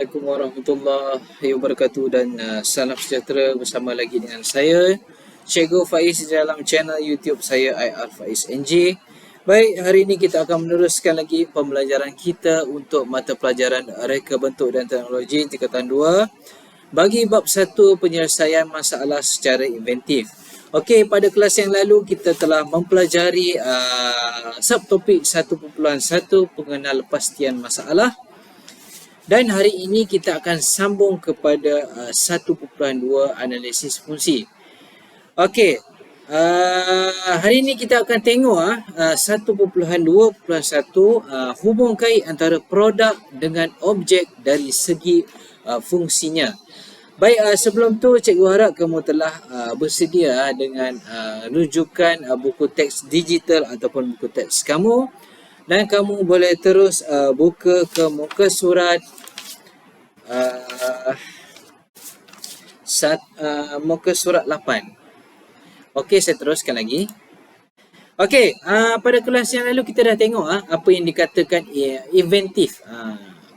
Assalamualaikum warahmatullahi wabarakatuh dan salam sejahtera bersama lagi dengan saya Cikgu Faiz dalam channel YouTube saya IR Faiz NJ. Baik, hari ini kita akan meneruskan lagi pembelajaran kita untuk mata pelajaran Reka Bentuk dan Teknologi tingkatan 2 bagi bab 1 penyelesaian masalah secara inventif. Okey, pada kelas yang lalu kita telah mempelajari subtopik 1.1 pengenal kepastian masalah. Dan hari ini kita akan sambung kepada 1.2 analisis fungsi. Okey, hari ini kita akan tengok 1.2.1 hubung kait antara produk dengan objek dari segi fungsinya. Baik, sebelum tu cikgu harap kamu telah bersedia dengan rujukan buku teks digital ataupun buku teks kamu. Dan kamu boleh terus buka ke muka surat muka surat 8. Okey, saya teruskan lagi. Okey, pada kelas yang lalu kita dah tengok apa yang dikatakan inventif,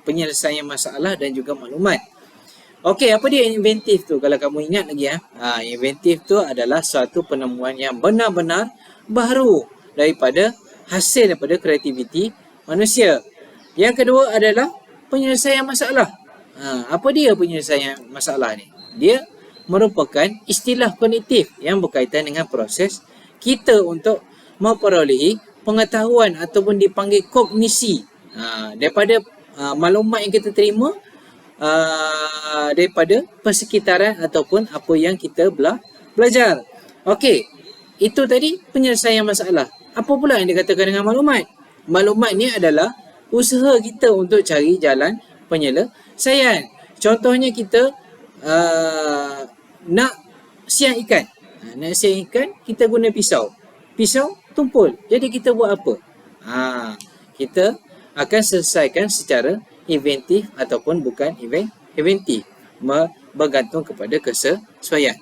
penyelesaian masalah dan juga maklumat. Okey, apa dia inventif tu? Kalau kamu ingat lagi inventif tu adalah suatu penemuan yang benar-benar baru hasil daripada kreativiti manusia. Yang kedua adalah penyelesaian masalah. Apa dia penyelesaian masalah ni? Dia merupakan istilah kognitif yang berkaitan dengan proses kita untuk memperolehi pengetahuan ataupun dipanggil kognisi daripada maklumat yang kita terima daripada persekitaran ataupun apa yang kita belajar. Okey, itu tadi penyelesaian masalah. Apa pula yang dikatakan dengan maklumat? Maklumat ni adalah usaha kita untuk cari jalan penyelesaian. Contohnya kita nak siang ikan. Nak siang ikan, kita guna pisau. Pisau tumpul. Jadi kita buat apa? Kita akan selesaikan secara inventif ataupun bukan inventif. Bergantung kepada kesesuaian.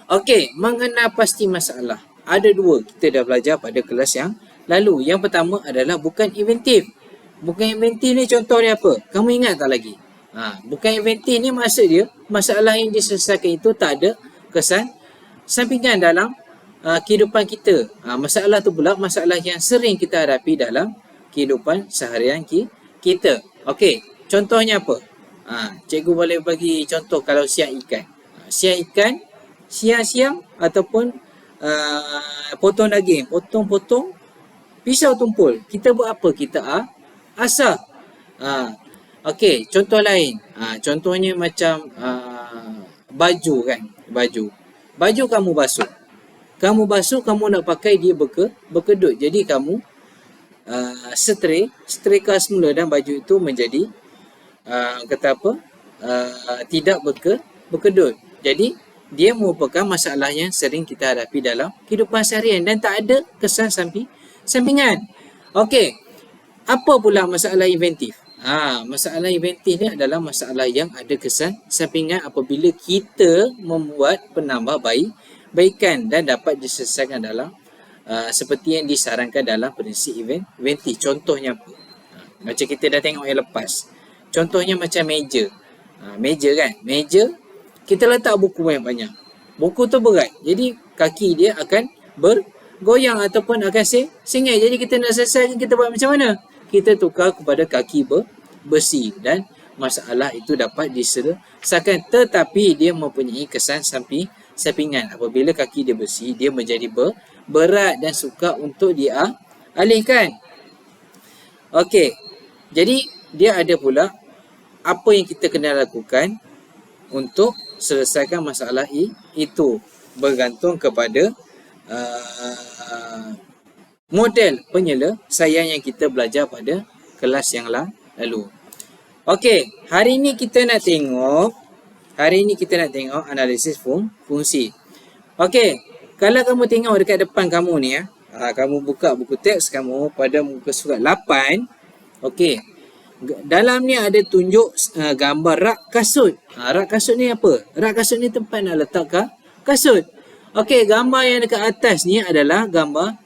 Okey, mengenal pasti masalah. Ada dua kita dah belajar pada kelas yang lalu. Yang pertama adalah bukan inventif. Bukan inventif ni contoh dia apa? Kamu ingat tak lagi? Bukan inventif ni maksud dia masalah yang diselesaikan itu tak ada kesan sampingan dalam kehidupan kita. Masalah tu pula masalah yang sering kita hadapi dalam kehidupan seharian kita. Okey, contohnya apa? Cikgu boleh bagi contoh kalau siang ikan. Siang ikan, siang-siang ataupun potong daging, potong-potong, pisau tumpul. Kita buat apa? Kita asah. Okey, contoh lain. Contohnya macam baju kan, baju kamu basuh. Kamu nak pakai dia berkedut. Jadi kamu setrika semula dan baju itu menjadi tidak berkedut. Jadi dia merupakan masalah yang sering kita hadapi dalam kehidupan seharian dan tak ada kesan sampingan. Okey, apa pula masalah inventif? Masalah inventif ni adalah masalah yang ada kesan sampingan apabila kita membuat penambahbaikan dan dapat diselesaikan dalam seperti yang disarankan dalam prinsip inventif. Contohnya apa? Macam kita dah tengok yang lepas. Contohnya macam meja. Meja kita letak buku banyak-banyak. Buku tu berat. Jadi kaki dia akan bergoyang ataupun akan singgih. Jadi kita nak selesaikan, kita buat macam mana? Kita tukar kepada kaki besi dan masalah itu dapat diselesaikan. Tetapi dia mempunyai kesan sampingan. Apabila kaki dia besi, dia menjadi berat dan sukar untuk dialihkan. Okey. Jadi dia ada pula apa yang kita kena lakukan untuk selesaikan masalah itu bergantung kepada model penyelesaian yang kita belajar pada kelas yang lalu. Okey, hari ini kita nak tengok analisis fungsi. Okey, kalau kamu tengok dekat depan kamu ni kamu buka buku teks kamu pada muka surat 8. Okey. Dalam ni ada tunjuk gambar rak kasut. Rak kasut ni apa? Rak kasut ni tempat nak letak kasut. Okey, gambar yang dekat atas ni adalah gambar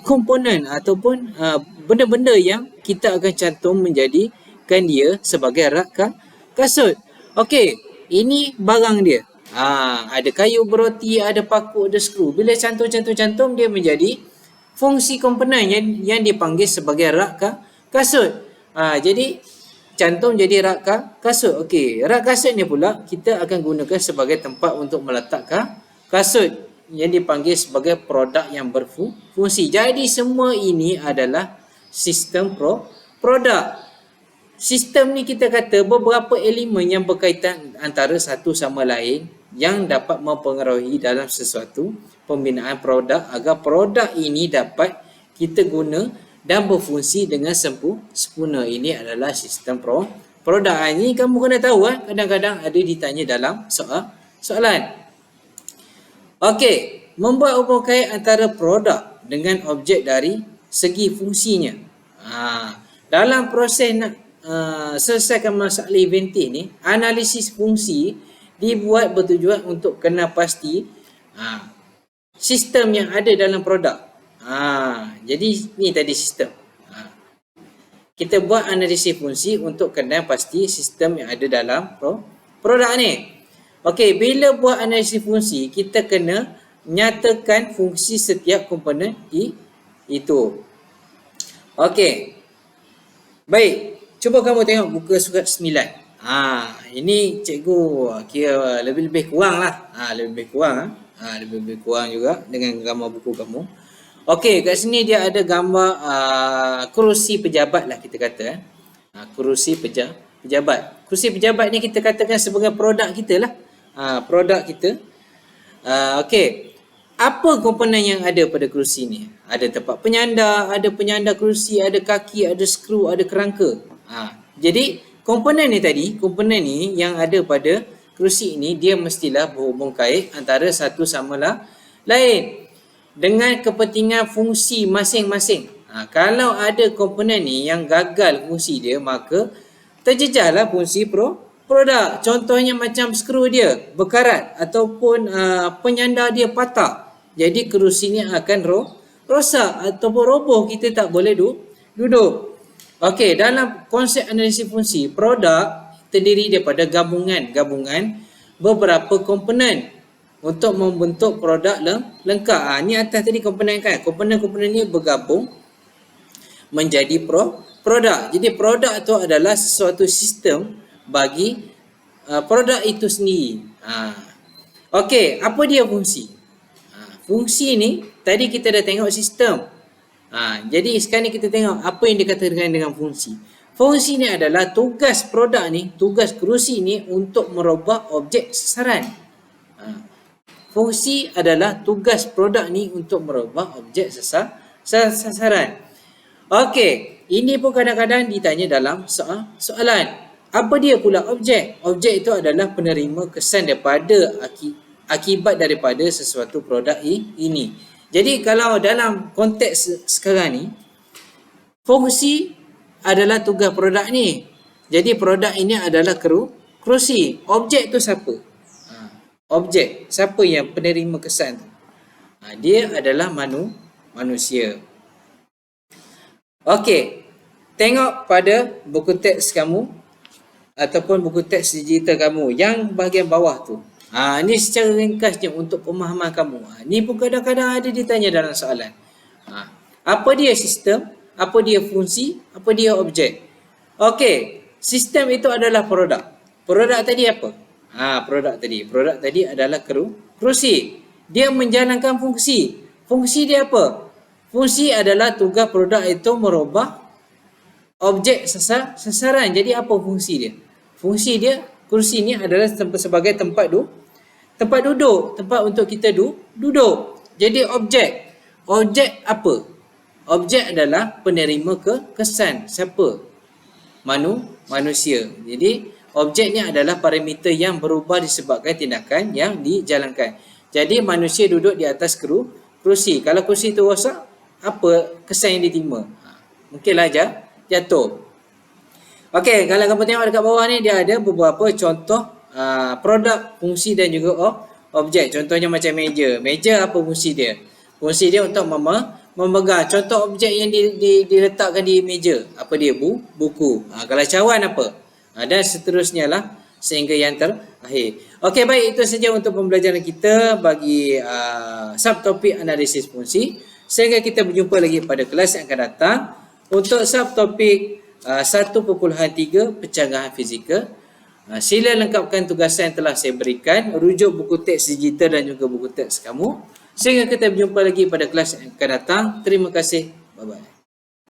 komponen ataupun benda-benda yang kita akan cantum menjadi mencantumkan dia sebagai rak kasut. Okey, ini barang dia. Ada kayu beroti, ada paku, ada skru. Bila cantum dia menjadi fungsi komponen yang dipanggil sebagai rak kasut. Jadi cantum jadi rak kasut. Okey, rak kasut ni pula kita akan gunakan sebagai tempat untuk meletakkan kasut yang dipanggil sebagai produk yang berfungsi. Jadi semua ini adalah sistem produk. Sistem ni kita kata beberapa elemen yang berkaitan antara satu sama lain yang dapat mempengaruhi dalam sesuatu pembinaan produk agar produk ini dapat kita guna dan berfungsi dengan sempurna. Ini adalah sistem produk. Ini kamu kena tahu, kadang-kadang ada ditanya dalam soalan. Okey, membuat hubungan kait antara produk dengan objek dari segi fungsinya. Dalam proses nak selesaikan masalah inventif ni, analisis fungsi dibuat bertujuan untuk kenal pasti sistem yang ada dalam produk. Jadi ni tadi sistem. Kita buat analisis fungsi untuk kenal pasti sistem yang ada dalam produk ni. Okey, bila buat analisis fungsi, kita kena nyatakan fungsi setiap komponen itu. Okey. Baik, cuba kamu tengok buku surat 9. Ini cikgu kira lebih kurang lah. Lebih kurang juga dengan gambar buku kamu. Okey, kat sini dia ada gambar kerusi pejabat lah kita kata. Kerusi pejabat. Kerusi pejabat ni kita katakan sebagai produk kita lah. Produk kita. Okey. Apa komponen yang ada pada kerusi ni? Ada tempat penyandar, ada penyandar kerusi, ada kaki, ada skru, ada kerangka. Jadi komponen ni yang ada pada kerusi ini, dia mestilah berhubung kait antara satu sama lain dengan kepentingan fungsi masing-masing. Kalau ada komponen ni yang gagal fungsi dia, maka terjejallah fungsi produk. Contohnya macam skru dia berkarat ataupun penyandar dia patah. Jadi kerusi ni akan rosak ataupun roboh, kita tak boleh duduk. Okey, dalam konsep analisis fungsi, produk terdiri daripada gabungan beberapa komponen untuk membentuk produk lengkap. Ni atas tadi komponen kan. Komponen-komponen ni bergabung menjadi produk. Jadi produk itu adalah sesuatu sistem bagi produk itu sendiri. Okey, apa dia fungsi? Fungsi ni tadi kita dah tengok sistem. Jadi sekarang ni kita tengok apa yang dikatakan dengan fungsi. Fungsi ni adalah tugas produk ni, tugas kerusi ni untuk merubah objek sasaran. Fungsi adalah tugas produk ni untuk merubah objek sasaran. Okey, ini pun kadang-kadang ditanya dalam soalan. Apa dia pula objek? Objek itu adalah penerima kesan daripada akibat daripada sesuatu produk ini. Jadi kalau dalam konteks sekarang ni, fungsi adalah tugas produk ni. Jadi produk ini adalah kerusi. Objek tu siapa? Objek, siapa yang penerima kesan tu? Dia adalah manusia. Okey, tengok pada buku teks kamu ataupun buku teks digital kamu yang bahagian bawah tu. Ni secara ringkasnya untuk pemahaman kamu. Ni pun kadang-kadang ada ditanya dalam soalan. Apa dia sistem? Apa dia fungsi? Apa dia objek? Okey, sistem itu adalah produk. Produk tadi apa? Produk tadi adalah kerusi. Dia menjalankan fungsi. Fungsi dia apa? Fungsi adalah tugas produk itu merubah objek sasaran. Jadi apa fungsi dia? Fungsi dia, kerusi ni adalah sebagai tempat duduk, tempat untuk kita duduk. Jadi objek apa? Objek adalah penerima kesan. Siapa? Manusia. Jadi objek ni adalah parameter yang berubah disebabkan tindakan yang dijalankan. Jadi manusia duduk di atas kerusi. Kalau kerusi itu rosak, apa kesan yang diterima? Mungkinlah jatuh. Okey, kalau kamu tengok dekat bawah ni, dia ada beberapa contoh produk, fungsi dan juga objek. Contohnya macam meja. Meja apa fungsi dia? Fungsi dia untuk memegang contoh objek yang diletakkan di meja. Apa dia? Buku. Kalau cawan apa? Dan seterusnya lah sehingga yang terakhir. Okey, baik, itu saja untuk pembelajaran kita bagi subtopik analisis fungsi. Sehingga kita berjumpa lagi pada kelas yang akan datang untuk subtopik 1.3 pencanggahan fizikal. Sila lengkapkan tugasan yang telah saya berikan, rujuk buku teks digital dan juga buku teks kamu. Sehingga kita berjumpa lagi pada kelas yang akan datang. Terima kasih. Bye-bye.